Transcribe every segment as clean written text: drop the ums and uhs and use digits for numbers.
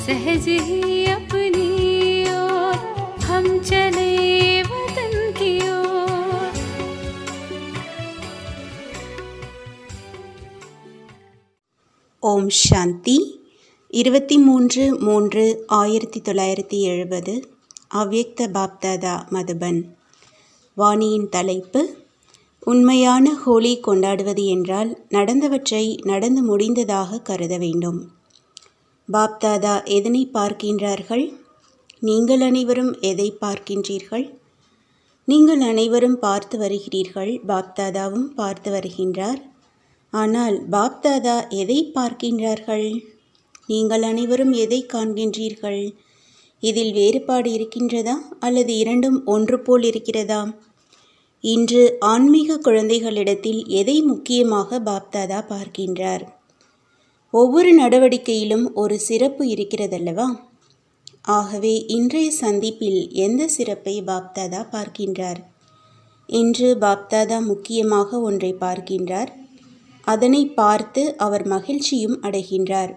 सहज ही अपनी ओर हम चले वतन की ओर। ஓம் சாந்தி 23/3/1970 அவ்யக்த பாப்தாதா மதுபன். வாணியின் தலைப்பு: உண்மையான ஹோலி கொண்டாடுவது என்றால் நடந்தவற்றை நடந்து முடிந்ததாக கருத வேண்டும். பாப்தாதா எதனை பார்க்கின்றார்கள்? நீங்கள் அனைவரும் எதை பார்க்கின்றீர்கள்? நீங்கள் அனைவரும் பார்த்து வருகிறீர்கள், பாப்தாதாவும் பார்த்து வருகின்றார். ஆனால் பாப்தாதா எதை பார்க்கின்றார்கள்? நீங்கள் அனைவரும் எதை காண்கின்றீர்கள்? இதில் வேறுபாடு இருக்கின்றதா அல்லது இரண்டும் ஒன்று போல் இருக்கிறதா? இன்று ஆன்மீக குழந்தைகளிடத்தில் எதை முக்கியமாக பாப்தாதா பார்க்கின்றார்? ஒவ்வொரு நடவடிக்கையிலும் ஒரு சிறப்பு இருக்கிறதல்லவா? ஆகவே இன்றைய சந்திப்பில் எந்த சிறப்பை பாப்தாதா பார்க்கின்றார்? இன்று பாப்தாதா முக்கியமாக ஒன்றை பார்க்கின்றார். அதனை பார்த்து அவர் மகிழ்ச்சியும் அடைகின்றார்.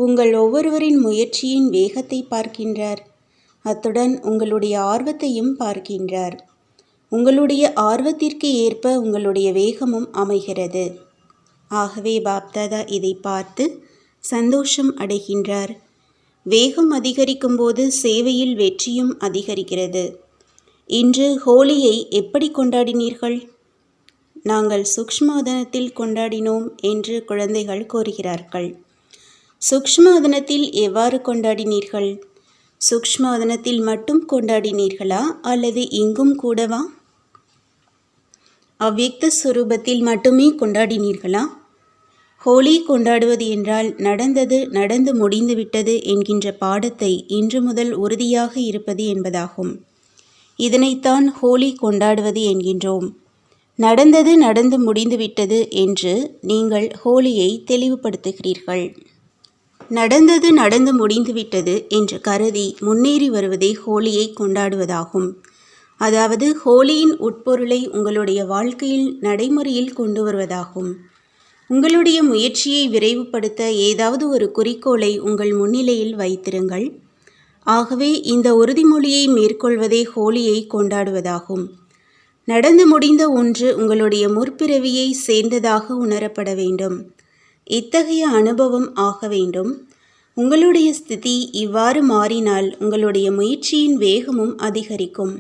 உங்கள் ஒவ்வொருவரின் முயற்சியின் வேகத்தை பார்க்கின்றார். அத்துடன் உங்களுடைய ஆர்வத்தையும் பார்க்கின்றார். உங்களுடைய ஆர்வத்திற்கு ஏற்ப உங்களுடைய வேகமும் அமைகிறது. ஆகவே பாப்தாதா இதை பார்த்து சந்தோஷம் அடைகின்றார். வேகம் அதிகரிக்கும் போது சேவையில் வெற்றியும் அதிகரிக்கிறது. இன்று ஹோலியை எப்படி கொண்டாடினீர்கள்? நாங்கள் சூக்ஷ்மவதனத்தில் கொண்டாடினோம் என்று குழந்தைகள் கோருகிறார்கள். சூக்ஷ்மவதனத்தில் எவ்வாறு கொண்டாடினீர்கள்? சூக்ஷ்மவதனத்தில் மட்டும் கொண்டாடினீர்களா அல்லது இங்கும் கூடவா? அவ்யக்த சுரூபத்தில் மட்டுமே கொண்டாடினீர்களா? ஹோலி கொண்டாடுவது என்றால் நடந்தது நடந்து முடிந்துவிட்டது என்கின்ற பாடத்தை இன்று முதல் உறுதியாக இருப்பது என்பதாகும். இதனைத்தான் ஹோலி கொண்டாடுவது என்கின்றோம். நடந்தது நடந்து முடிந்துவிட்டது என்று நீங்கள் ஹோலியை தெளிவுபடுத்துகிறீர்கள். நடந்தது நடந்து முடிந்துவிட்டது என்று கருதி முன்னேறி வருவதே ஹோலியை கொண்டாடுவதாகும். அதாவது ஹோலியின் உட்பொருளை உங்களுடைய வாழ்க்கையில் நடைமுறையில் கொண்டு வருவதாகும். உங்களுடைய முயற்சியை விரைவுபடுத்த ஏதாவது ஒரு குறிக்கோளை உங்கள் முன்னிலையில் வைத்திருங்கள். ஆகவே இந்த உறுதிமொழியை மேற்கொள்வதே ஹோலியை கொண்டாடுவதாகும். நடந்து முடிந்த ஒன்று உங்களுடைய முற்பிறவியை சேர்ந்ததாக உணரப்பட வேண்டும். இத்தகைய அனுபவம் ஆக வேண்டும். உங்களுடைய ஸ்திதி இவ்வாறு மாறினால் உங்களுடைய முயற்சியின் வேகமும் அதிகரிக்கும்.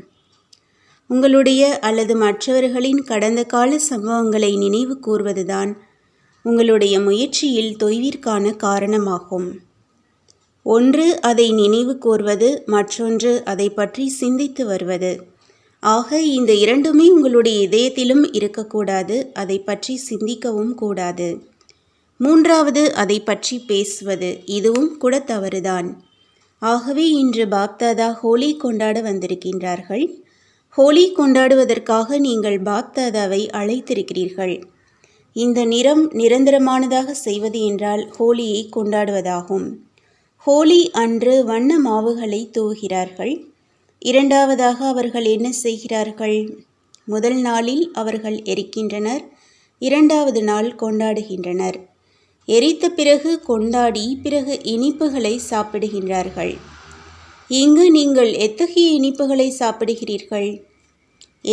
உங்களுடைய அல்லது மற்றவர்களின் கடந்த கால சம்பவங்களை நினைவு கூர்வதுதான் உங்களுடைய முயற்சியில் தொய்விற்கான காரணமாகும். ஒன்று அதை நினைவு கூர்வது, மற்றொன்று அதை பற்றி சிந்தித்து வருவது. ஆக இந்த இரண்டுமே உங்களுடைய இதயத்திலும் இருக்கக்கூடாது. அதை பற்றி சிந்திக்கவும் கூடாது. மூன்றாவது அதை பற்றி பேசுவது, இதுவும் கூட தவறுதான். ஆகவே இன்று பாப்தாதா ஹோலி கொண்டாட வந்திருக்கின்றார்கள். ஹோலி கொண்டாடுவதற்காக நீங்கள் பாப்தாதாவை அழைத்திருக்கிறீர்கள். இந்த நிறம் நிரந்தரமானதாக செய்வது என்றால் ஹோலியை கொண்டாடுவதாகும். ஹோலி அன்று வண்ண மாவுகளை தூவுகிறார்கள். இரண்டாவதாக அவர்கள் என்ன செய்கிறார்கள்? முதல் நாளில் அவர்கள் எரிக்கின்றனர். இரண்டாவது நாள் கொண்டாடுகின்றனர். எரித்த பிறகு கொண்டாடி பிறகு இனிப்புகளை சாப்பிடுகின்றார்கள். இங்கு நீங்கள் எத்தகைய இனிப்புகளை சாப்பிடுகிறீர்கள்?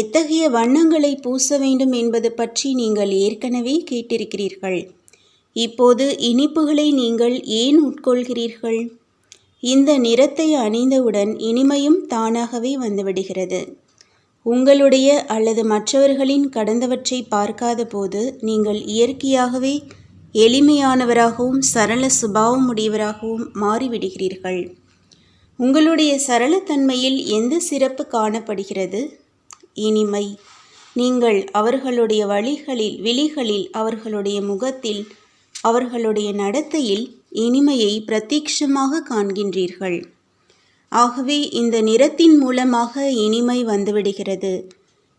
எத்தகைய வண்ணங்களை பூச வேண்டும் என்பது பற்றி நீங்கள் ஏற்கனவே கேட்டிருக்கிறீர்கள். இப்போது இனிப்புகளை நீங்கள் ஏன் உட்கொள்கிறீர்கள்? இந்த நிறத்தை அணிந்தவுடன் இனிமையும் தானாகவே வந்துவிடுகிறது. உங்களுடைய அல்லது மற்றவர்களின் கடந்தவற்றை பார்க்காத போது நீங்கள் இயற்கையாகவே எளிமையானவராகவும் சரள சுபாவம் உடையவராகவும் மாறிவிடுகிறீர்கள். உங்களுடைய சரளத்தன்மையில் எந்த சிறப்பு காணப்படுகிறது? இனிமை. நீங்கள் அவர்களுடைய விழிகளில், அவர்களுடைய முகத்தில், அவர்களுடைய நடத்தையில் இனிமையை பிரத்யட்சமாக காண்கின்றீர்கள். ஆகவே இந்த நிறத்தின் மூலமாக இனிமை வந்துவிடுகிறது.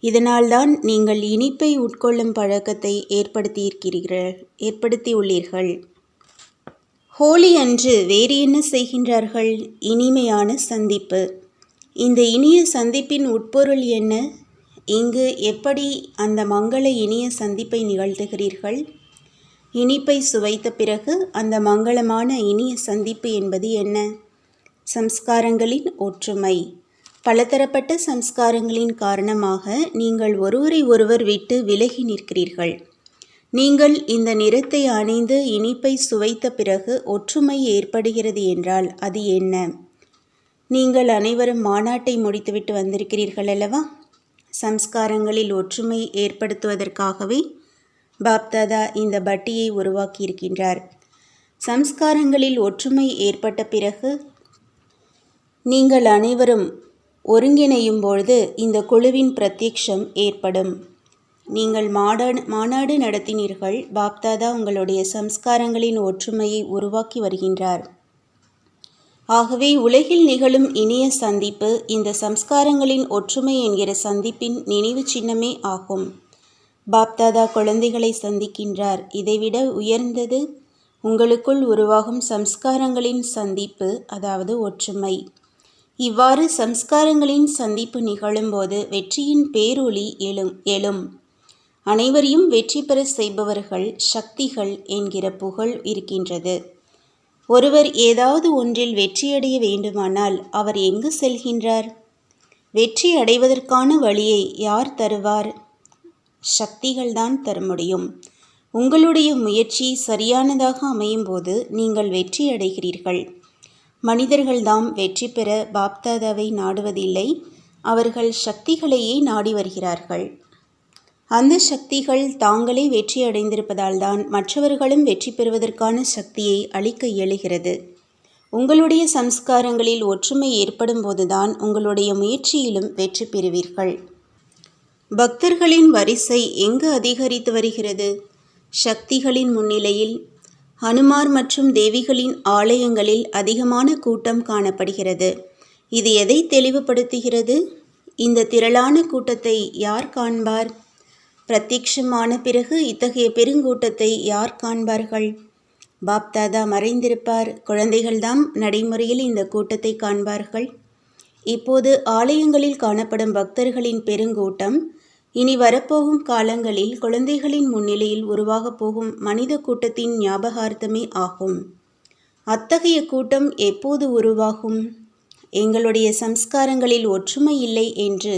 இதனால்தான் நீங்கள் இனிப்பை உட்கொள்ளும் பழக்கத்தை ஏற்படுத்தியுள்ளீர்கள். ஹோலி அன்று வேறு என்ன செய்கின்றார்கள்? இனிமையான சந்திப்பு. இந்த இனிய சந்திப்பின் உட்பொருள் என்ன? இங்கு எப்படி அந்த மங்கள இனிய சந்திப்பை நிகழ்த்துகிறீர்கள்? இனிப்பை சுவைத்த பிறகு அந்த மங்களமான இனிய சந்திப்பு என்பது என்ன? சம்ஸ்காரங்களின் ஒற்றுமை. பலதரப்பட்ட சம்ஸ்காரங்களின் காரணமாக நீங்கள் ஒருவரை ஒருவர் விட்டு விலகி நிற்கிறீர்கள். நீங்கள் இந்த நிறத்தை அணிந்து இனிப்பை சுவைத்த பிறகு ஒற்றுமை ஏற்படுகிறது என்றால் அது என்ன? நீங்கள் அனைவரும் மாநாட்டை முடித்துவிட்டு வந்திருக்கிறீர்கள் அல்லவா? சம்ஸ்காரங்களில் ஒற்றுமை ஏற்படுத்துவதற்காகவே பாப்தாதா இந்த பட்டியை உருவாக்கியிருக்கின்றார். சம்ஸ்காரங்களில் ஒற்றுமை ஏற்பட்ட பிறகு நீங்கள் அனைவரும் ஒருங்கிணையும் பொழுது இந்த குழுவின் பிரத்யக்ஷம் ஏற்படும். நீங்கள் மாநாடு நடத்தினீர்கள். பாப்தாதா உங்களுடைய சம்ஸ்காரங்களின் ஒற்றுமையை உருவாக்கி வருகின்றார். ஆகவே உலகில் நிகழும் இனிய சந்திப்பு இந்த சம்ஸ்காரங்களின் ஒற்றுமை என்கிற சந்திப்பின் நினைவு சின்னமே ஆகும். பாப்தாதா குழந்தைகளை சந்திக்கின்றார். இதைவிட உயர்ந்தது உங்களுக்குள் உருவாகும் சம்ஸ்காரங்களின் சந்திப்பு, அதாவது ஒற்றுமை. இவ்வாறு சம்ஸ்காரங்களின் சந்திப்பு நிகழும்போது வெற்றியின் பேரொளி எழும். அனைவரையும் வெற்றி பெற செய்பவர்கள் சக்திகள் என்கிற புகழ் இருக்கின்றது. ஒருவர் ஏதாவது ஒன்றில் வெற்றியடைய வேண்டுமானால் அவர் எங்கு செல்கின்றார்? வெற்றி அடைவதற்கான வழியை யார் தருவார்? சக்திகள்தான் தர முடியும். உங்களுடைய முயற்சி சரியானதாக அமையும் போது நீங்கள் வெற்றி அடைகிறீர்கள். மனிதர்கள்தாம் வெற்றி பெற பாப்தாதாவை நாடுவதில்லை. அவர்கள் சக்திகளையே நாடி வருகிறார்கள். அந்த சக்திகள் தாங்களே வெற்றி அடைந்திருப்பதால் தான் மற்றவர்களும் வெற்றி பெறுவதற்கான சக்தியை அளிக்க இயலுகிறது. உங்களுடைய சம்ஸ்காரங்களில் ஒற்றுமை ஏற்படும் போதுதான் உங்களுடைய முயற்சியிலும் வெற்றி பெறுவீர்கள். பக்தர்களின் வரிசை எங்கு அதிகரித்து வருகிறது? சக்திகளின் முன்னிலையில் ஹனுமார் மற்றும் தேவிகளின் ஆலயங்களில் அதிகமான கூட்டம் காணப்படுகிறது. இது எதை தெளிவுபடுத்துகிறது? இந்த திரளான கூட்டத்தை யார் காண்பார்? பிரத்யக்ஷமான பிறகு இத்தகைய பெருங்கூட்டத்தை யார் காண்பார்கள்? பாப்தாதா மறைந்திருப்பார். குழந்தைகள்தாம் நடைமுறையில் இந்த கூட்டத்தை காண்பார்கள். இப்போது ஆலயங்களில் காணப்படும் பக்தர்களின் பெருங்கூட்டம் இனி வரப்போகும் காலங்களில் குழந்தைகளின் முன்னிலையில் உருவாகப் போகும் மனித கூட்டத்தின் ஞாபகார்த்தமே ஆகும். அத்தகைய கூட்டம் எப்போது உருவாகும்? எங்களுடைய சம்ஸ்காரங்களில் ஒற்றுமை இல்லை என்று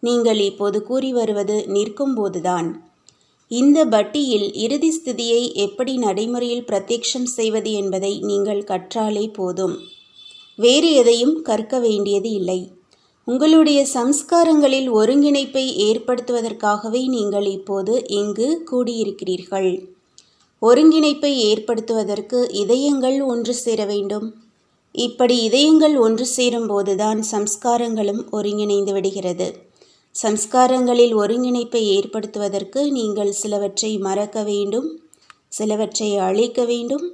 நீங்கள் இப்போது கூறி வருவது நிற்கும் போதுதான். இந்த பட்டியில் இறுதி ஸ்திதியை எப்படி நடைமுறையில் பிரத்யக்ஷம் செய்வது என்பதை நீங்கள் கற்றாலே போதும். வேறு எதையும் கற்க வேண்டியது இல்லை. உங்களுடைய சம்ஸ்காரங்களில் ஒருங்கிணைப்பை ஏற்படுத்துவதற்காகவே நீங்கள் இப்போது இங்கு கூடியிருக்கிறீர்கள். ஒருங்கிணைப்பை ஏற்படுத்துவதற்கு இதயங்கள் ஒன்று சேர வேண்டும். இப்படி இதயங்கள் ஒன்று சேரும்போதுதான் சம்ஸ்காரங்களும் ஒருங்கிணைந்து விடுகிறது. சம்ஸ்காரங்களில் ஒருங்கிணைப்பை ஏற்படுத்துவதற்கு நீங்கள் சிலவற்றை மறக்க வேண்டும், சிலவற்றை அழிக்க வேண்டும்,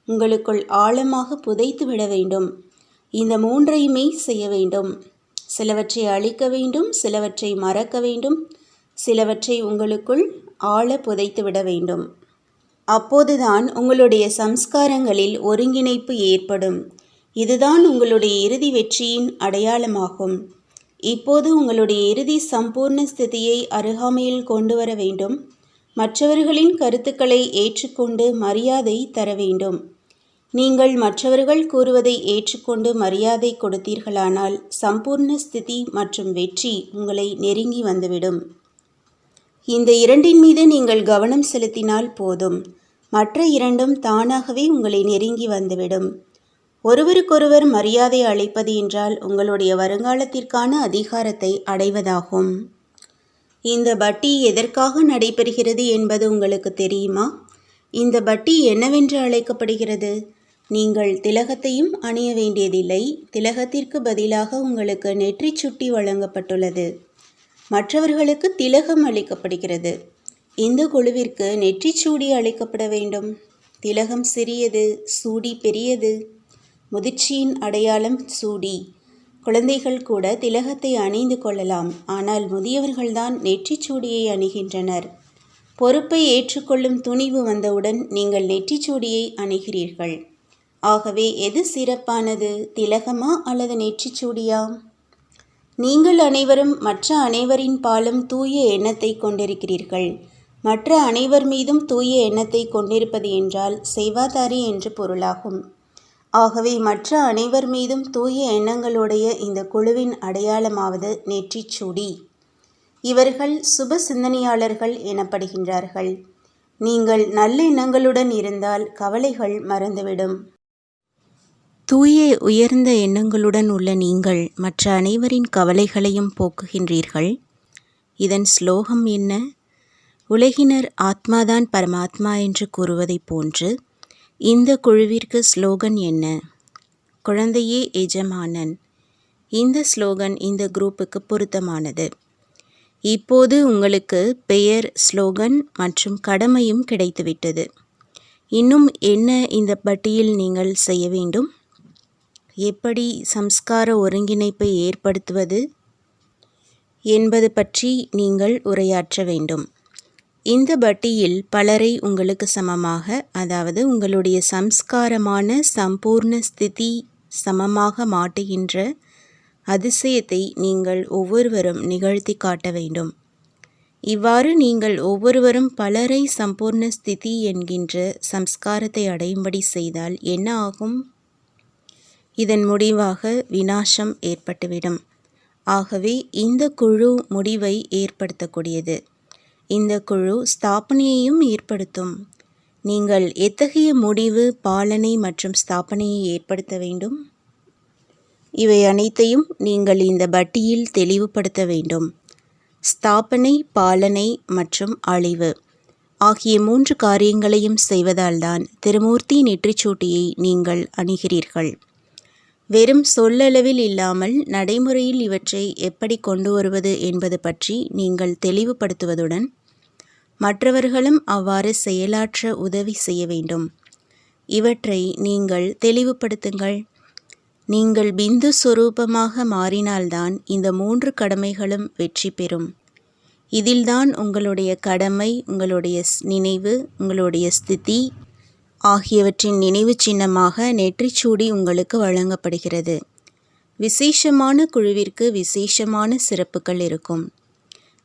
உங்களுக்குள் ஆழமாக புதைத்து விட வேண்டும். இந்த மூன்றையுமே செய்ய வேண்டும். சிலவற்றை அழிக்க வேண்டும், சிலவற்றை மறக்க வேண்டும், சிலவற்றை உங்களுக்குள் ஆழ புதைத்து விட வேண்டும். அப்போதுதான் உங்களுடைய சம்ஸ்காரங்களில் ஒருங்கிணைப்பு ஏற்படும். இதுதான் உங்களுடைய இறுதி வெற்றியின் அடையாளமாகும். இப்போது உங்களுடைய இறுதி சம்பூர்ண ஸ்திதியை அருகாமையில் கொண்டு வர வேண்டும். மற்றவர்களின் கருத்துக்களை ஏற்றுக்கொண்டு மரியாதை தர வேண்டும். நீங்கள் மற்றவர்கள் கூறுவதை ஏற்றுக்கொண்டு மரியாதை கொடுத்தீர்களானால் சம்பூர்ண ஸ்திதி மற்றும் வெற்றி உங்களை நெருங்கி வந்துவிடும். இந்த இரண்டின் மீது நீங்கள் கவனம் செலுத்தினால் போதும். மற்ற இரண்டும் தானாகவே உங்களை நெருங்கி வந்துவிடும். ஒருவருக்கொருவர் மரியாதை அளிப்பது என்றால் உங்களுடைய வருங்காலத்திற்கான அதிகாரத்தை அடைவதாகும். இந்த பட்டி எதற்காக நடைபெறுகிறது என்பது உங்களுக்கு தெரியுமா? இந்த பட்டி என்னவென்று அழைக்கப்படுகிறது? நீங்கள் திலகத்தையும் அணிய வேண்டியதில்லை. திலகத்திற்கு பதிலாக உங்களுக்கு நெற்றிச் சுட்டி வழங்கப்பட்டுள்ளது. மற்றவர்களுக்கு திலகம் அளிக்கப்படுகிறது. இந்த குழுவிற்கு நெற்றிச் சூடி அளிக்கப்பட வேண்டும். திலகம் சிறியது, சூடி பெரியது. முதிர்ச்சியின் அடையாளம் சூடி. குழந்தைகள் கூட திலகத்தை அணிந்து கொள்ளலாம். ஆனால் முதியவர்கள்தான் நெற்றிச் சூடியை அணிகின்றனர். பொறுப்பை ஏற்றுக்கொள்ளும் துணிவு வந்தவுடன் நீங்கள் நெற்றிச் சூடியை அணிகிறீர்கள். ஆகவே எது சிறப்பானது, திலகமா அல்லது நெற்றிச் சூடியா? நீங்கள் அனைவரும் மற்ற அனைவரின் பாலும் தூய எண்ணத்தை கொண்டிருக்கிறீர்கள். மற்ற அனைவர் மீதும் தூய எண்ணத்தை கொண்டிருப்பது என்றால் செய்வாதாரி என்று பொருளாகும். ஆகவே மற்ற அனைவர் மீதும் தூய எண்ணங்களுடைய இந்த குழுவின் அடையாளமாவது நெற்றிச் சூடி. இவர்கள் சுப சிந்தனையாளர்கள் எனப்படுகின்றார்கள். நீங்கள் நல்லெண்ணங்களுடன் இருந்தால் கவலைகள் மறந்துவிடும். தூய உயர்ந்த எண்ணங்களுடன் உள்ள நீங்கள் மற்ற அனைவரின் கவலைகளையும் போக்குகின்றீர்கள். இதன் ஸ்லோகம் என்ன? உலகினர் ஆத்மாதான் பரமாத்மா என்று கூறுவதைப் போன்று இந்த குழுவிற்கு ஸ்லோகன் என்ன? குழந்தையே எஜமானன். இந்த ஸ்லோகன் இந்த குரூப்புக்கு பொருத்தமானது. இப்போது உங்களுக்கு பெயர், ஸ்லோகன் மற்றும் கடமையும் கிடைத்துவிட்டது. இன்னும் என்ன இந்த பட்டியில் நீங்கள் செய்ய வேண்டும்? எப்படி சம்ஸ்கார ஒருங்கிணைப்பை ஏற்படுத்துவது என்பது பற்றி நீங்கள் உரையாற்ற வேண்டும். இந்த பட்டியில் பலரை உங்களுக்கு சமமாக, அதாவது உங்களுடைய சம்ஸ்காரமான சம்பூர்ண ஸ்திதி சமமாக மாட்டுகின்ற அதிசயத்தை நீங்கள் ஒவ்வொருவரும் நிகழ்த்தி காட்ட வேண்டும். இவ்வாறு நீங்கள் ஒவ்வொருவரும் பலரை சம்பூர்ண ஸ்திதி என்கின்ற சம்ஸ்காரத்தை அடையும்படி செய்தால் என்ன ஆகும்? இதன் முடிவாக விநாசம் ஏற்பட்டுவிடும். ஆகவே இந்த குழு முடிவை ஏற்படுத்தக்கூடியது. இந்த குழு ஸ்தாபனையையும் ஏற்படுத்தும். நீங்கள் எத்தகைய முடிவு, பாலனை மற்றும் ஸ்தாபனையை ஏற்படுத்த வேண்டும்? இவை அனைத்தையும் நீங்கள் இந்த பட்டியில் தெளிவுபடுத்த வேண்டும். ஸ்தாபனை, பாலனை மற்றும் அழிவு ஆகிய 3 காரியங்களையும் செய்வதால்தான் திருமூர்த்தி நெற்றிச்சூட்டியை நீங்கள் அணிகிறீர்கள். வெறும் சொல்லளவில் இல்லாமல் நடைமுறையில் இவற்றை எப்படி கொண்டு வருவது என்பது பற்றி நீங்கள் தெளிவுபடுத்துவதுடன் மற்றவர்களும் அவ்வாறு செயலாற்ற உதவி செய்ய வேண்டும். இவற்றை நீங்கள் தெளிவுபடுத்துங்கள். நீங்கள் பிந்து சொரூபமாக மாறினால்தான் இந்த 3 கடமைகளும் வெற்றி பெறும். இதில்தான் உங்களுடைய கடமை, உங்களுடைய நினைவு, உங்களுடைய ஸ்திதி ஆகியவற்றின் நினைவு சின்னமாக நெற்றிச்சூடி உங்களுக்கு வழங்கப்படுகிறது. விசேஷமான குழுவிற்கு விசேஷமான சிறப்புகள் இருக்கும்.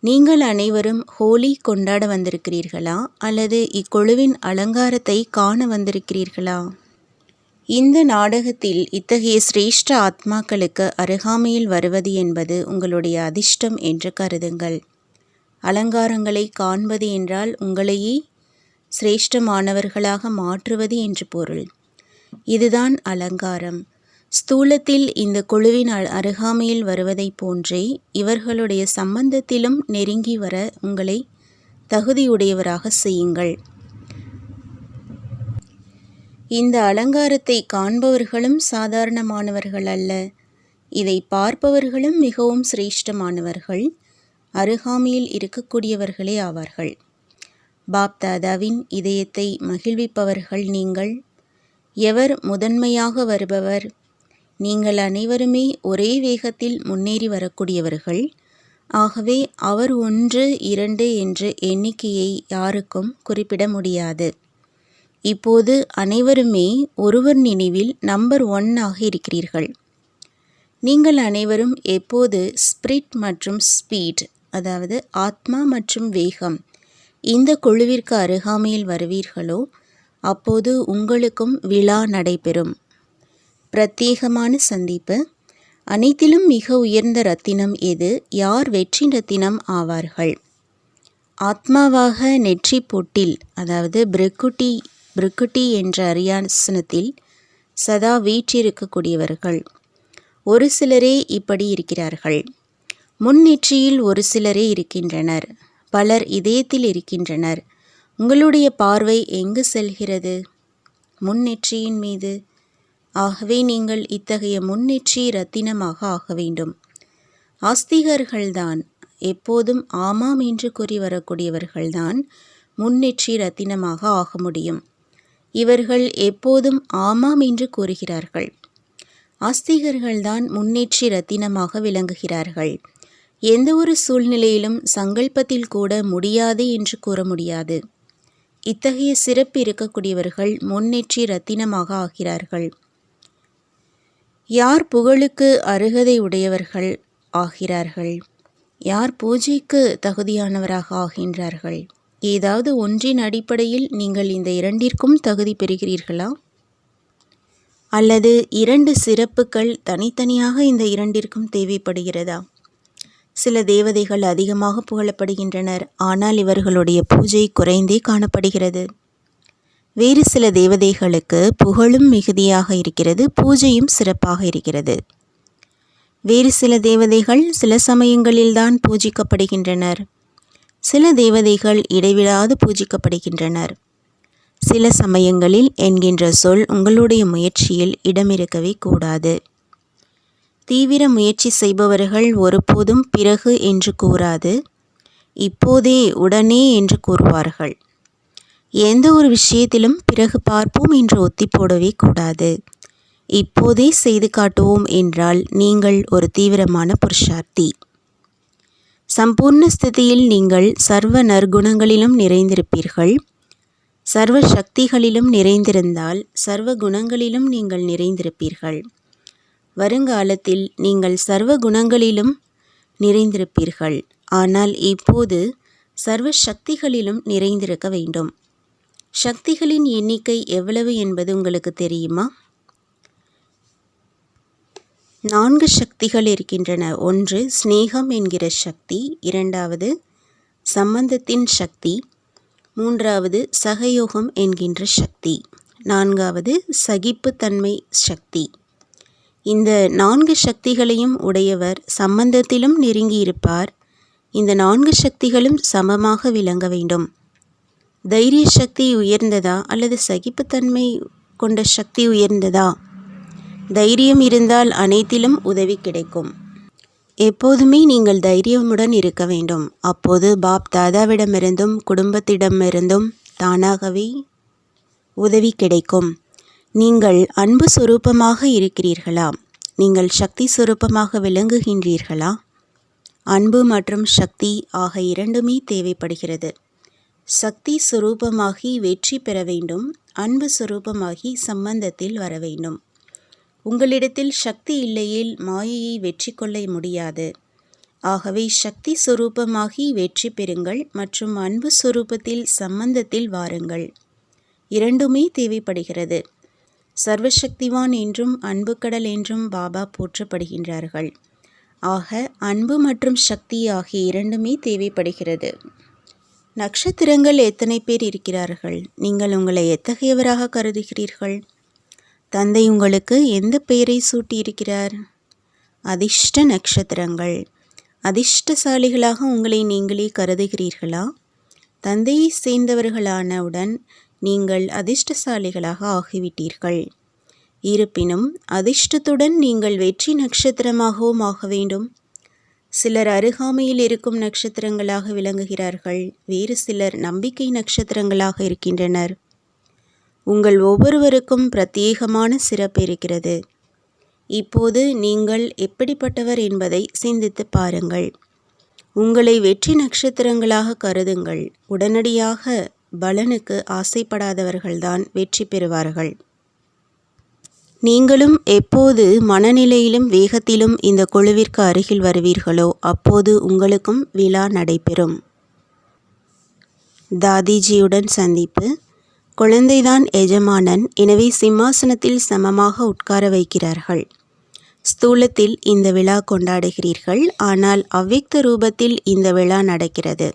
நீங்கள் அனைவரும் ஹோலி கொண்டாட வந்திருக்கிறீர்களா அல்லது இக்குழுவின் அலங்காரத்தை காண வந்திருக்கிறீர்களா? இந்த நாடகத்தில் இத்தகைய சிரேஷ்ட ஆத்மாக்களுக்கு அருகாமையில் வருவது என்பது உங்களுடைய அதிர்ஷ்டம் என்று கருதுங்கள். அலங்காரங்களை காண்பது என்றால் உங்களையே சிரேஷ்டமானவர்களாக மாற்றுவது என்று பொருள். இதுதான் அலங்காரம். ஸ்தூலத்தில் இந்த குழுவின் அருகாமையில் வருவதைப் போன்றே இவர்களுடைய சம்பந்தத்திலும் நெருங்கி வர உங்களை தகுதியுடையவராக செய்யுங்கள். இந்த அலங்காரத்தை காண்பவர்களும் சாதாரணமானவர்கள் அல்ல. இதை பார்ப்பவர்களும் மிகவும் சிரேஷ்டமானவர்கள், அருகாமையில் இருக்கக்கூடியவர்களே ஆவார்கள். பாப்தாதாவின் இதயத்தை மகிழ்விப்பவர்கள் நீங்கள். எவர் முதன்மையாக வருபவர்? நீங்கள் அனைவருமே ஒரே வேகத்தில் முன்னேறி வரக்கூடியவர்கள். ஆகவே அவர் 1, 2 என்ற எண்ணிக்கையை யாருக்கும் குறிப்பிட முடியாது. இப்போது அனைவருமே ஒருவர் நினைவில் நம்பர் 1 ஆக இருக்கிறீர்கள். நீங்கள் அனைவரும் எப்போது ஸ்பிரிட் மற்றும் ஸ்பீட், அதாவது ஆத்மா மற்றும் வேகம், இந்த குழுவிற்கு அருகாமையில் வருவீர்களோ அப்போது உங்களுக்கும் விழா நடைபெறும். பிரத்யேகமான சந்திப்பு. அனைத்திலும் மிக உயர்ந்த ரத்தினம் எது? யார் வெற்றி ரத்தினம் ஆவார்கள்? ஆத்மாவாக நெற்றி பொட்டில், அதாவது பிருக்குட்டி என்ற அரியாசனத்தில் சதா வீற்றிருக்கக்கூடியவர்கள். ஒரு சிலரே இப்படி இருக்கிறார்கள். முன்னெற்றியில் ஒரு சிலரே இருக்கின்றனர். பலர் இதயத்தில் இருக்கின்றனர். உங்களுடைய பார்வை எங்கு செல்கிறது? முன்னெற்றியின் மீது. ஆகவே நீங்கள் இத்தகைய முன்னேற்றி இரத்தினமாக ஆக வேண்டும். ஆஸ்திகர்கள்தான், எப்போதும் ஆமாம் என்று கூறி வரக்கூடியவர்கள்தான் முன்னேற்றி இரத்தினமாக ஆக முடியும். இவர்கள் எப்போதும் ஆமாம் என்று கூறுகிறார்கள். ஆஸ்திகர்கள்தான் முன்னேற்றி இரத்தினமாக விளங்குகிறார்கள். எந்த ஒரு சூழ்நிலையிலும் சங்கல்பத்தில் கூட முடியாது என்று கூற முடியாது. இத்தகைய சிறப்பு இருக்கக்கூடியவர்கள் முன்னேற்றி இரத்தினமாக ஆகிறார்கள். யார் புகழுக்கு அருகதை உடையவர்கள் ஆகிறார்கள்? யார் பூஜைக்கு தகுதியானவராக ஆகின்றார்கள்? ஏதாவது ஒன்றின் அடிப்படையில் நீங்கள் இந்த இரண்டிற்கும் தகுதி பெறுகிறீர்களா? அல்லது இரண்டு சிறப்புகள் தனித்தனியாக இந்த இரண்டிற்கும் தேவைப்படுகிறதா? சில தேவதைகள் அதிகமாக புகழப்படுகின்றனர், ஆனால் இவர்களுடைய பூஜை குறைந்தே காணப்படுகிறது. வேறு சில தேவதைகளுக்கு புகழும் மிகுதியாக இருக்கிறது, பூஜையும் சிறப்பாக இருக்கிறது. வேறு சில தேவதைகள் சில சமயங்களில்தான் பூஜிக்கப்படுகின்றனர். சில தேவதைகள் இடைவிடாது பூஜிக்கப்படுகின்றனர். சில சமயங்களில் என்கின்ற சொல் உங்களுடைய முயற்சியில் இடமிருக்கவே கூடாது. தீவிர முயற்சி செய்பவர்கள் ஒருபோதும் பிறகு என்று கூறாது, இப்போதே உடனே என்று கூறுவார்கள். எந்த ஒரு விஷயத்திலும் பிறகு பார்ப்போம் என்று ஒத்தி போடவே கூடாது. இப்போதே செய்து காட்டுவோம் என்றால் நீங்கள் ஒரு தீவிரமான புருஷார்த்தி. சம்பூர்ண ஸ்திதியில் நீங்கள் சர்வ நற்குணங்களிலும் நிறைந்திருப்பீர்கள். சர்வ சக்திகளிலும் நிறைந்திருந்தால் சர்வ குணங்களிலும் நீங்கள் நிறைந்திருப்பீர்கள். வருங்காலத்தில் நீங்கள் சர்வ குணங்களிலும் நிறைந்திருப்பீர்கள். ஆனால் இப்போது சர்வ சக்திகளிலும் நிறைந்திருக்க வேண்டும். சக்திகளின் எண்ணிக்கை எவ்வளவு என்பது உங்களுக்கு தெரியுமா? 4 சக்திகள் இருக்கின்றன. ஒன்று ஸ்நேகம் என்கிற சக்தி, இரண்டாவது சம்பந்தத்தின் சக்தி, மூன்றாவது சகயோகம் என்கின்ற சக்தி, நான்காவது சகிப்புத்தன்மை சக்தி. இந்த 4 சக்திகளையும் உடையவர் சம்பந்தத்திலும் நெருங்கியிருப்பார். இந்த 4 சக்திகளும் சமமாக விளங்க வேண்டும். தைரிய சக்தி உயர்ந்ததா அல்லது சகிப்புத்தன்மை கொண்ட சக்தி உயர்ந்ததா? தைரியம் இருந்தால் அனைத்திலும் உதவி கிடைக்கும். எப்போதுமே நீங்கள் தைரியமுடன் இருக்க வேண்டும். அப்போது பாப் தாதாவிடமிருந்தும் குடும்பத்திடமிருந்தும் தானாகவே உதவி கிடைக்கும். நீங்கள் அன்பு சுரூபமாக இருக்கிறீர்களா? நீங்கள் சக்தி சுரூபமாக விளங்குகின்றீர்களா? அன்பு மற்றும் சக்தி ஆக இரண்டுமே தேவைப்படுகிறது. சக்தி சுரூபமாகி வெற்றி பெற வேண்டும். அன்பு சுரூபமாகி சம்பந்தத்தில் வர வேண்டும். உங்களிடத்தில் சக்தி இல்லையேல் மாயையை வெற்றி கொள்ள முடியாது. ஆகவே சக்தி சுரூபமாகி வெற்றி பெறுங்கள் மற்றும் அன்பு சுரூபத்தில் சம்பந்தத்தில் வாருங்கள். இரண்டுமே தேவைப்படுகிறது. சர்வசக்திவான் என்றும் அன்பு கடல் என்றும் பாபா போற்றப்படுகின்றார்கள். ஆக அன்பு மற்றும் சக்தி ஆகிய இரண்டுமே தேவைப்படுகிறது. நட்சத்திரங்கள் எத்தனை பேர் இருக்கிறார்கள்? நீங்கள் உங்களை எத்தகையவராக கருதுகிறீர்கள்? தந்தை உங்களுக்கு எந்த பெயரை சூட்டியிருக்கிறார்? அதிர்ஷ்ட நட்சத்திரங்கள். அதிர்ஷ்டசாலிகளாக உங்களை நீங்களே கருதுகிறீர்களா? தந்தையை சேர்ந்தவர்களானவுடன் நீங்கள் அதிர்ஷ்டசாலிகளாக ஆகிவிட்டீர்கள். இருப்பினும் அதிர்ஷ்டத்துடன் நீங்கள் வெற்றி நட்சத்திரமாகவும் ஆக வேண்டும். சிலர் அருகாமையில் இருக்கும் நட்சத்திரங்களாக விளங்குகிறார்கள். வேறு சிலர் நம்பிக்கை நட்சத்திரங்களாக இருக்கின்றனர். உங்கள் ஒவ்வொருவருக்கும் பிரத்யேகமான சிறப்பு இருக்கிறது. இப்போது நீங்கள் எப்படிப்பட்டவர் என்பதை சிந்தித்து பாருங்கள். உங்களை வெற்றி நட்சத்திரங்களாக கருதுங்கள். உடனடியாக பலனுக்கு ஆசைப்படாதவர்கள்தான் வெற்றி பெறுவார்கள். நீங்களும் எப்போது மனநிலையிலும் வேகத்திலும் இந்த குழுவிற்கு அருகில் வருவீர்களோ அப்போது உங்களுக்கும் விழா நடைபெறும். தாதிஜியுடன் சந்திப்பு. குழந்தைதான் எஜமானன், எனவே சிம்மாசனத்தில் சமமாக உட்கார வைக்கிறார்கள். ஸ்தூலத்தில் இந்த விழா கொண்டாடுகிறீர்கள், ஆனால் அவ்வியக்த ரூபத்தில் இந்த விழா நடக்கிறது.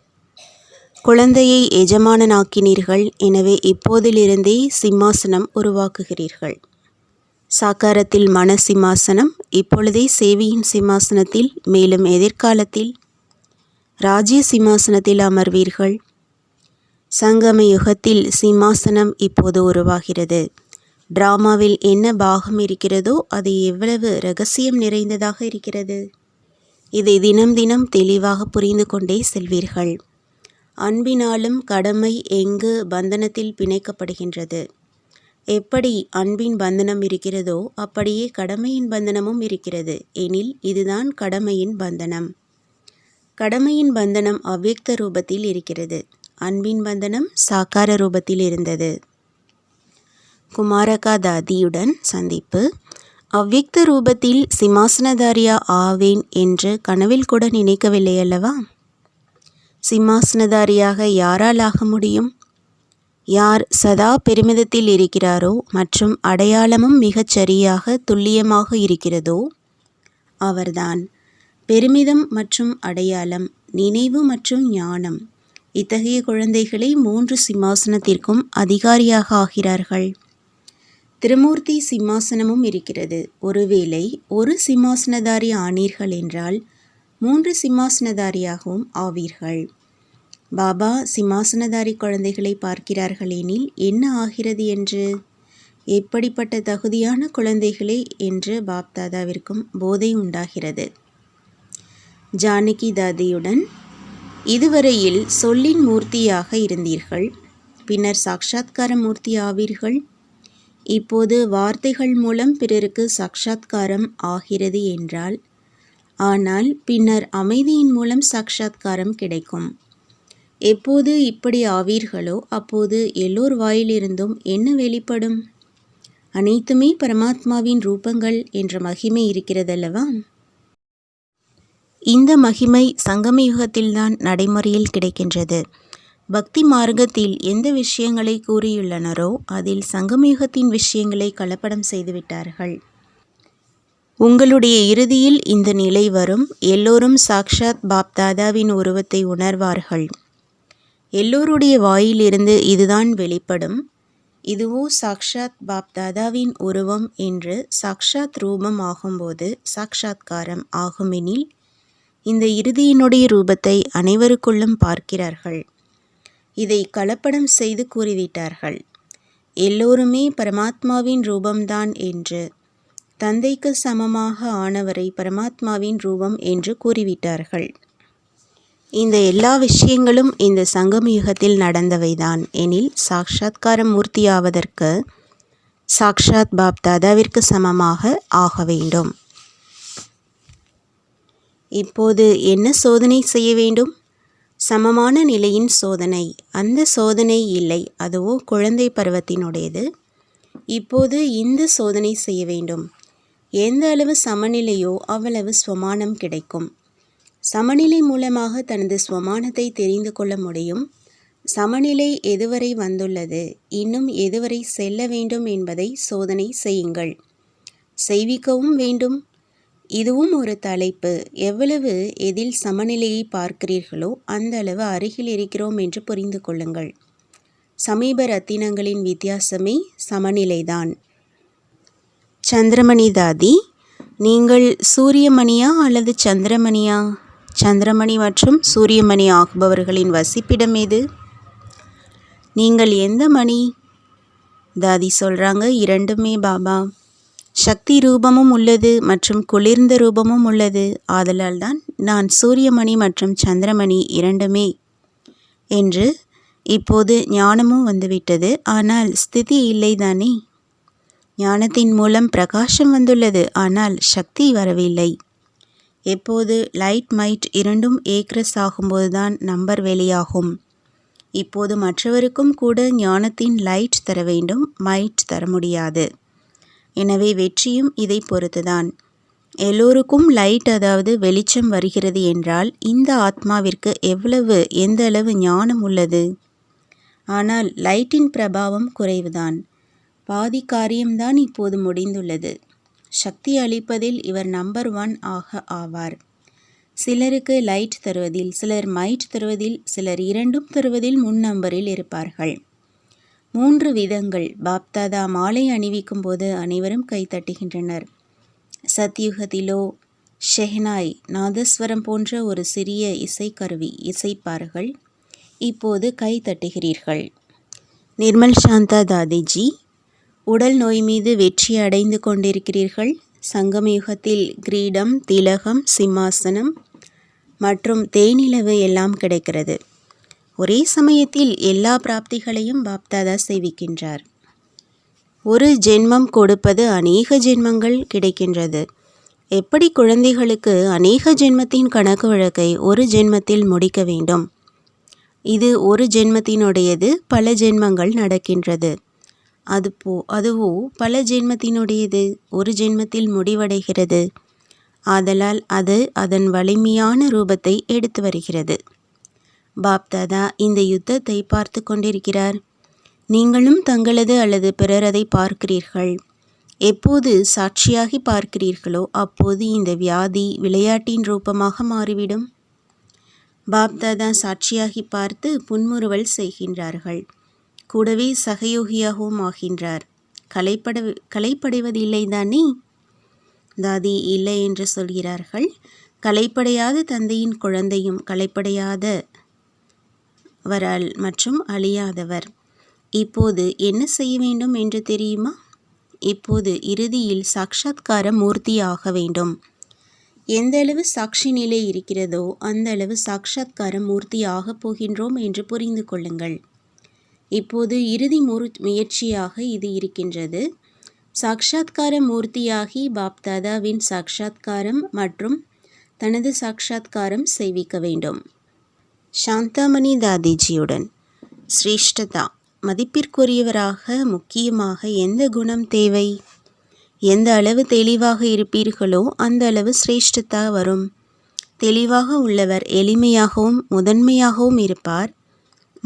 குழந்தையை எஜமானனாக்கினீர்கள், எனவே இப்போதிலிருந்தே சிம்மாசனம் உருவாக்குகிறீர்கள். சாக்காரத்தில் மன சிம்மாசனம், இப்பொழுதே சேவையின் சிம்மாசனத்தில், மேலும் எதிர்காலத்தில் ராஜ்ய சிம்மாசனத்தில் அமர்வீர்கள். சங்கம யுகத்தில் சிம்மாசனம் இப்போது உருவாகிறது. டிராமாவில் என்ன பாகம் இருக்கிறதோ அது எவ்வளவு ரகசியம் நிறைந்ததாக இருக்கிறது. இதை தினம் தினம் தெளிவாக புரிந்து கொண்டே செல்வீர்கள். அன்பினாலும் கடமை எங்கு பந்தனத்தில் பிணைக்கப்படுகின்றது. எப்படி அன்பின் பந்தனம் இருக்கிறதோ அப்படியே கடமையின் பந்தனமும் இருக்கிறது எனில் இதுதான் கடமையின் பந்தனம். கடமையின் பந்தனம் அவ்யக்த ரூபத்தில் இருக்கிறது. அன்பின் பந்தனம் சாக்கார ரூபத்தில் இருந்தது. குமாரகா தாதியுடன் சந்திப்பு. அவ்யக்த ரூபத்தில் சிம்மாசனதாரியா ஆவேன் என்று கனவில் கூட நினைக்கவில்லை அல்லவா? சிம்மாசனதாரியாக யாரால் ஆக முடியும்? யார் சதா பெருமிதத்தில் இருக்கிறாரோ மற்றும் அடையாளமும் மிகச் சரியாக துல்லியமாக இருக்கிறதோ அவர்தான். பெருமிதம் மற்றும் அடையாளம், நினைவு மற்றும் ஞானம், இத்தகைய குழந்தைகளை 3 சிம்மாசனத்திற்கும் அதிகாரியாக ஆகிறார்கள். திருமூர்த்தி சிம்மாசனமும் இருக்கிறது. ஒருவேளை ஒரு சிம்மாசனதாரி ஆனீர்கள் என்றால் 3 சிம்மாசனதாரியாகவும் ஆவீர்கள். பாபா சிம்மாசனதாரி குழந்தைகளை பார்க்கிறார்கள் எனில் என்ன ஆகிறது என்று, எப்படிப்பட்ட தகுதியான குழந்தைகளே என்று பாப்தாதாவிற்கும் போதை உண்டாகிறது. ஜானகி தாதியுடன் இதுவரையில் சொல்லின் மூர்த்தியாக இருந்தீர்கள், பின்னர் சாக்ஷாத்கார மூர்த்தி ஆவீர்கள். இப்போது வார்த்தைகள் மூலம் பிறருக்கு சாக்ஷாத்காரம் ஆகிறது என்றால், ஆனால் பின்னர் அமைதியின் மூலம் சாக்ஷாத்காரம் கிடைக்கும். எப்போது இப்படி ஆவீர்களோ அப்போது எல்லோர் வாயிலிருந்தும் என்ன வெளிப்படும்? அனைத்துமே பரமாத்மாவின் ரூபங்கள் என்ற மகிமை இருக்கிறதல்லவா? இந்த மகிமை சங்கமயுகத்தில்தான் நடைமுறையில் கிடைக்கின்றது. பக்தி மார்க்கத்தில் எந்த விஷயங்களை கூறியுள்ளனரோ அதில் சங்கமயுகத்தின் விஷயங்களை கலப்படம் செய்துவிட்டார்கள். உங்களுடைய இறுதியில் இந்த நிலை வரும். எல்லோரும் சாக்ஷாத் பாப்தாதாவின் உருவத்தை உணர்வார்கள். எல்லோருடைய வாயிலிருந்து இதுதான் வெளிப்படும். இதுவோ சாக்ஷாத் பாப்தாதாவின் உருவம் என்று சாக்ஷாத் ரூபம் ஆகும்போது சாக்ஷாத்காரம் ஆகுமெனில் இந்த இறுதியினுடைய ரூபத்தை அனைவருக்குள்ளும் பார்க்கிறார்கள். இதை கலப்படம் செய்து கூறிவிட்டார்கள். எல்லோருமே பரமாத்மாவின் ரூபம்தான் என்று, தந்தைக்கு சமமாக ஆனவரை பரமாத்மாவின் ரூபம் என்று கூறிவிட்டார்கள். இந்த எல்லா விஷயங்களும் இந்த சங்கம யுகத்தில் நடந்தவைதான் எனில் சாக்ஷாத்கார மூர்த்தியாவதற்கு சாக்ஷாத் பாப்தாதாவிற்கு சமமாக ஆக வேண்டும். இப்போது என்ன சோதனை செய்ய வேண்டும்? சமமான நிலையின் சோதனை. அந்த சோதனை இல்லை, அதுவோ குழந்தை பருவத்தினுடையது. இப்போது இந்த சோதனை செய்ய வேண்டும். எந்த அளவு சமநிலையோ அவ்வளவு ஸ்வமானம் கிடைக்கும். சமநிலை மூலமாக தனது ஸ்வமானத்தை தெரிந்து கொள்ள முடியும். சமநிலை எதுவரை வந்துள்ளது, இன்னும் எதுவரை செல்ல வேண்டும் என்பதை சோதனை செய்யுங்கள். செய்விக்கவும் வேண்டும். இதுவும் ஒரு தலைப்பு. எவ்வளவு எதில் சமநிலையை பார்க்கிறீர்களோ அந்த அளவு அருகில் இருக்கிறோம் என்று புரிந்து கொள்ளுங்கள். சமீப ரத்தினங்களின் வித்தியாசமே சமநிலைதான். சந்திரமணி தாதி, நீங்கள் சூரியமணியா அல்லது சந்திரமணியா? சந்திரமணி மற்றும் சூரியமணி ஆகுபவர்களின் வசிப்பிடம் எது? நீங்கள் எந்த மணி? தாதி சொல்கிறாங்க, இரண்டுமே பாபா. சக்தி ரூபமும் உள்ளது மற்றும் குளிர்ந்த ரூபமும் உள்ளது. ஆதலால் தான் நான் சூரியமணி மற்றும் சந்திரமணி இரண்டுமே என்று. இப்போது ஞானமும் வந்துவிட்டது, ஆனால் ஸ்திதி இல்லைதானே. ஞானத்தின் மூலம் பிரகாசம் வந்துள்ளது, ஆனால் சக்தி வரவில்லை. எப்போது லைட் மைட் இரண்டும் ஏக்ரஸ் ஆகும்போதுதான் நம்பர் வெளியாகும். இப்போது மற்றவருக்கும் கூட ஞானத்தின் லைட் தர வேண்டும், மைட் தர முடியாது. எனவே வெற்றியும் இதை பொறுத்துதான். எல்லோருக்கும் லைட், அதாவது வெளிச்சம் வருகிறது என்றால் இந்த ஆத்மாவிற்கு எவ்வளவு எந்த அளவு ஞானம் உள்ளது. ஆனால் லைட்டின் பிரபாவம் குறைவுதான். பாதி காரியம்தான் இப்போது முடிந்துள்ளது. சக்தி அளிப்பதில் இவர் நம்பர் 1 ஆக ஆவார். சிலருக்கு லைட் தருவதில், சிலர் மைட் தருவதில், சிலர் இரண்டும் தருவதில் முன் நம்பரில் இருப்பார்கள். 3 விதங்கள். பாப்தாதா மாலை அணிவிக்கும் போது அனைவரும் கைத்தட்டுகின்றனர். சத்யுகத்திலோ ஷெஹனாய், நாதஸ்வரம் போன்ற ஒரு சிறிய இசைக்கருவி இசைப்பார்கள். இப்போது கை தட்டுகிறீர்கள். நிர்மல் சாந்தா தாதிஜி, உடல் நோய் மீது வெற்றி அடைந்து கொண்டிருக்கிறீர்கள். சங்கமயுகத்தில் கிரீடம், திலகம், சிம்மாசனம் மற்றும் தேனிலவு எல்லாம் கிடைக்கிறது. ஒரே சமயத்தில் எல்லா பிராப்திகளையும் பாப்தாதா செய்விக்கின்றார். ஒரு ஜென்மம் கொடுப்பது அநேக ஜென்மங்கள் கிடைக்கின்றது. எப்படி குழந்தைகளுக்கு அநேக ஜென்மத்தின் கணக்கு வழக்கை ஒரு ஜென்மத்தில் முடிக்க வேண்டும். இது ஒரு ஜென்மத்தினுடையது, பல ஜென்மங்கள் நடக்கின்றது. அதுவோ பல ஜென்மத்தினுடையது, ஒரு ஜென்மத்தில் முடிவடைகிறது. ஆதலால் அது அதன் வலிமையான ரூபத்தை எடுத்து வருகிறது. பாப்தாதா இந்த யுத்தத்தை பார்த்து கொண்டிருக்கிறார். நீங்களும் தங்களது அல்லது பிறரதை பார்க்கிறீர்கள். எப்போது சாட்சியாகி பார்க்கிறீர்களோ அப்போது இந்த வியாதி விளையாட்டின் ரூபமாக மாறிவிடும். பாப்தாதா சாட்சியாகி பார்த்து புன்முறுவல் செய்கின்றார்கள். கூடவே சகயோகியாகவும் ஆகின்றார். கலைப்படைவதில்லை தானே? தாதி இல்லை என்று சொல்கிறார்கள். கலைப்படையாத தந்தையின் குழந்தையும் கலைப்படையாதவரால் மற்றும் அழியாதவர். இப்போது என்ன செய்ய வேண்டும் என்று தெரியுமா? இப்போது இறுதியில் சாட்சாத்கார மூர்த்தி ஆக வேண்டும். எந்த அளவு சாட்சி நிலை இருக்கிறதோ அந்த அளவு சாட்சாத்கார மூர்த்தி ஆகப் போகின்றோம் என்று புரிந்து கொள்ளுங்கள். இப்போது இறுதி முயற்சியாக இது இருக்கின்றது. சாட்சாத்கார மூர்த்தியாகி பாப்தாதாவின் சாட்சாத்காரம் மற்றும் தனது சாட்சாத்காரம் செய்விக்க வேண்டும். சாந்தாமணி தாதிஜியுடன் சிரேஷ்டதா. மதிப்பிற்குரியவராக முக்கியமாக எந்த குணம் தேவை? எந்த அளவு தெளிவாக இருப்பீர்களோ அந்த அளவு சிரேஷ்டதா வரும். தெளிவாக உள்ளவர் எளிமையாகவும் முதன்மையாகவும் இருப்பார்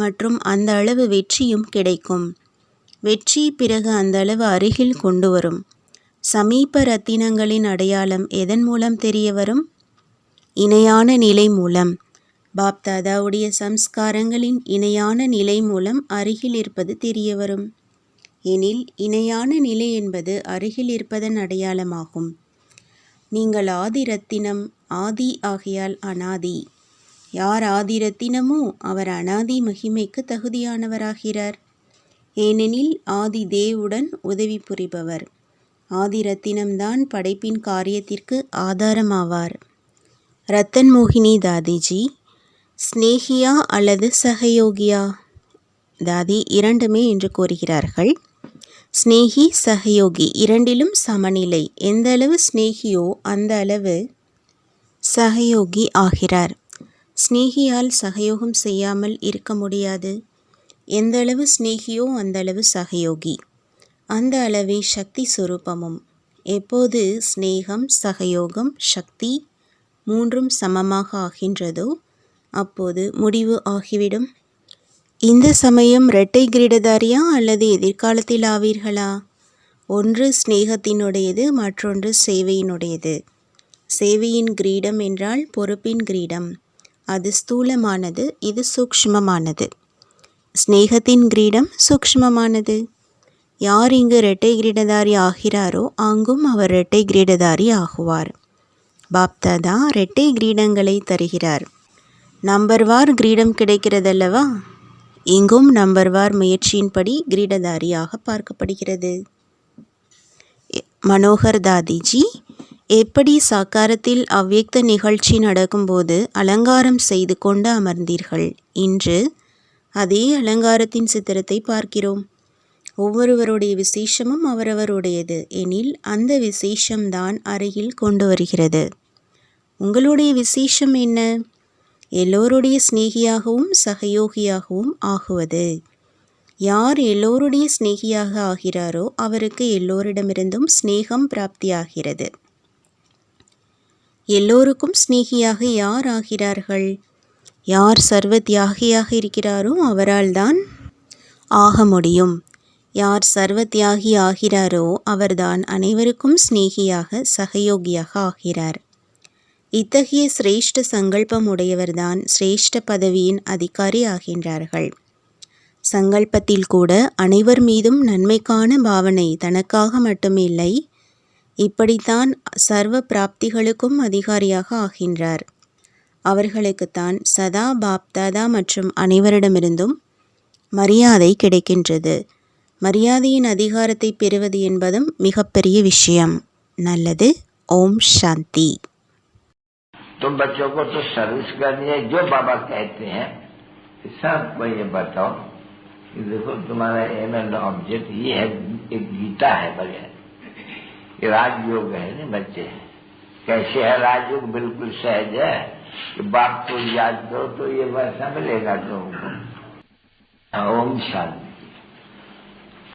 மற்றும் அந்த அளவு வெற்றியும் கிடைக்கும். வெற்றி பிறகு அந்த அளவு அருகில் கொண்டு வரும். சமீப ரத்தினங்களின் அடையாளம் எதன் மூலம் தெரிய வரும்? இணையான நிலை மூலம். பாப்தாதாவுடைய சம்ஸ்காரங்களின் இணையான நிலை மூலம் அருகில் இருப்பது தெரிய வரும். எனில் இணையான நிலை என்பது அருகில் இருப்பதன் அடையாளமாகும். நீங்கள் ஆதி ரத்தினம், ஆதி ஆகையால் அனாதி. யார் ஆதி ரத்தினமோ அவர் அனாதி மகிமைக்கு தகுதியானவராகிறார். ஏனெனில் ஆதி தேவுடன் உதவி புரிபவர். ஆதி ரத்தினம்தான் படைப்பின் காரியத்திற்கு ஆதாரமாவார். ரத்தன் மோகினி தாதிஜி, ஸ்னேகியா அல்லது சகயோகியா? தாதி இரண்டுமே என்று கூறுகிறார்கள். ஸ்னேகி, சகயோகி இரண்டிலும் சமநிலை. எந்த அளவு ஸ்னேகியோ அந்த அளவு சகயோகி ஆகிறார். ஸ்னேகியால் சகயோகம் செய்யாமல் இருக்க முடியாது. எந்த அளவு ஸ்னேகியோ அந்த அளவு சகயோகி. அந்த அளவே சக்தி சுரூபமும். எப்போது ஸ்னேகம், சகயோகம், சக்தி மூன்றும் சமமாக ஆகின்றதோ அப்போது முடிவு ஆகிவிடும். இந்த சமயம் இரட்டை கிரீடதாரியா அல்லது எதிர்காலத்தில் ஆவீர்களா? ஒன்று ஸ்னேகத்தினுடையது, மற்றொன்று சேவையினுடையது. சேவையின் கிரீடம் என்றால் பொறுப்பின் கிரீடம். அது ஸ்தூலமானது, இது சூக்ஷ்மமானது. ஸ்னேகத்தின் கிரீடம் சூக்ஷ்மமானது. யார் இங்கு இரட்டை கிரீடதாரி ஆகிறாரோ அங்கும் அவர் இரட்டை கிரீடதாரி ஆகுவார். பாப்தாதா இரட்டை கிரீடங்களை தருகிறார். நம்பர்வார் கிரீடம் கிடைக்கிறதல்லவா? இங்கும் நம்பர்வார் முயற்சியின்படி கிரீடதாரியாக பார்க்கப்படுகிறது. மனோகர் தாதிஜி, எப்படி சாக்காரத்தில் அவ்வியக்த நிகழ்ச்சி நடக்கும்போது அலங்காரம் செய்து கொண்டு அமர்ந்தீர்கள், இன்று அதே அலங்காரத்தின் சித்திரத்தை பார்க்கிறோம். ஒவ்வொருவருடைய விசேஷமும் அவரவருடையது எனில் அந்த விசேஷம்தான் அருகில் கொண்டு வருகிறது. உங்களுடைய விசேஷம் என்ன? எல்லோருடைய சிநேகியாகவும் சகயோகியாகவும் ஆகுவது. யார் எல்லோருடைய சிநேகியாக ஆகிறாரோ அவருக்கு எல்லோரிடமிருந்தும் சிநேகம் பிராப்தியாகிறது. எல்லோருக்கும் சிநேகியாக யார் ஆகிறார்கள்? யார் சர்வ தியாகியாக இருக்கிறாரோ அவரால் தான் ஆக முடியும். யார் சர்வ தியாகி ஆகிறாரோ அவர்தான் அனைவருக்கும் சிநேகியாக சகயோகியாக ஆகிறார். இத்தகைய சிரேஷ்ட சங்கல்பம் உடையவர்தான் சிரேஷ்ட பதவியின் அதிகாரி ஆகின்றார்கள். சங்கல்பத்தில் கூட அனைவர் மீதும் நன்மைக்கான பாவனை தனக்காக மட்டுமில்லை, இப்படித்தான் சர்வ பிராப்திகளுக்கும் அதிகாரியாக ஆகின்றார். அவர்களுக்குத்தான் சதா பாப்தாதா மற்றும் அனைவரிடமிருந்தும் மரியாதை கிடைக்கின்றது. மரியாதையின் அதிகாரத்தை பெறுவது என்பதும் மிகப்பெரிய விஷயம். நல்லது. ஓம் சாந்தி. तो बच्चों को तो सर्विस करनी है, जो बाबा कहते हैं सबको ये बताओ कि देखो तुम्हारा एम एंड ऑब्जेक्ट ये है, एक गीता है बढ़िया, ये राजयोग है ना बच्चे। कैसे है राजयोग? बिल्कुल सहज है कि बाप को याद करो तो ये वैसा मिलेगा तुमको। ओम शांति।